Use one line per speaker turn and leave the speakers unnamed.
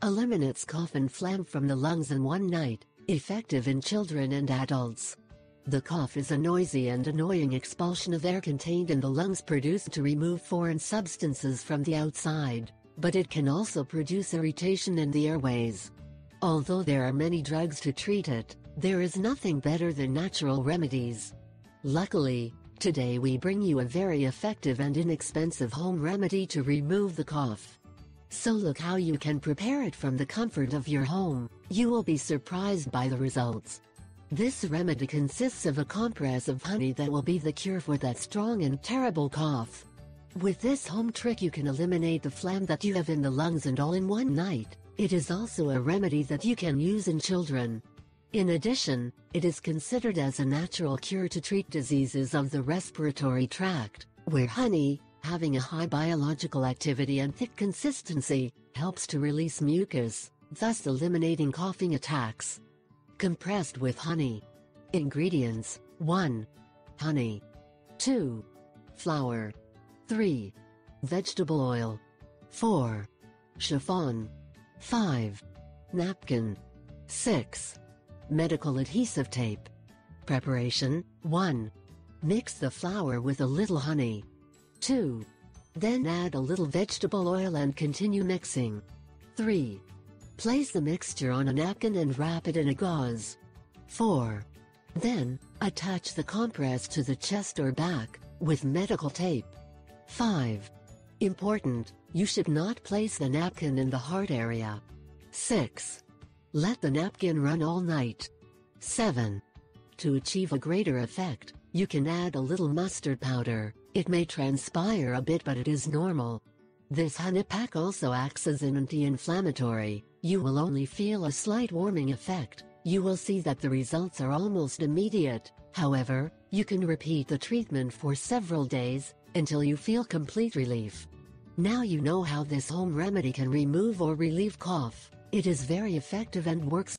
Eliminates cough and phlegm from the lungs in one night, effective in children and adults. The cough is a noisy and annoying expulsion of air contained in the lungs produced to remove foreign substances from the outside, but it can also produce irritation in the airways. Although there are many drugs to treat it, there is nothing better than natural remedies. Luckily, today we bring you a very effective and inexpensive home remedy to remove the cough. So look how you can prepare it from the comfort of your home. You will be surprised by the results. This remedy consists of a compress of honey that will be the cure for that strong and terrible cough. With this home trick you can eliminate the phlegm that you have in the lungs and all in one night. It is also a remedy that you can use in children. In addition, it is considered as a natural cure to treat diseases of the respiratory tract, where honey, having a high biological activity and thick consistency, helps to release mucus, thus eliminating coughing attacks. Compressed with honey. Ingredients: 1. Honey. 2. Flour. 3. Vegetable oil. 4. Chiffon. 5. Napkin. 6. Medical adhesive tape. Preparation: 1. Mix the flour with a little honey. 2. Then add a little vegetable oil and continue mixing. 3. Place the mixture on a napkin and wrap it in a gauze. 4. Then, attach the compress to the chest or back, with medical tape. 5. Important, you should not place the napkin in the heart area. 6. Let the napkin run all night. 7. To achieve a greater effect, you can add a little mustard powder. It may transpire a bit but it is normal. This honey pack also acts as an anti-inflammatory. You will only feel a slight warming effect. You will see that the results are almost immediate. However, you can repeat the treatment for several days, until you feel complete relief. Now you know how this home remedy can remove or relieve cough. It is very effective and works.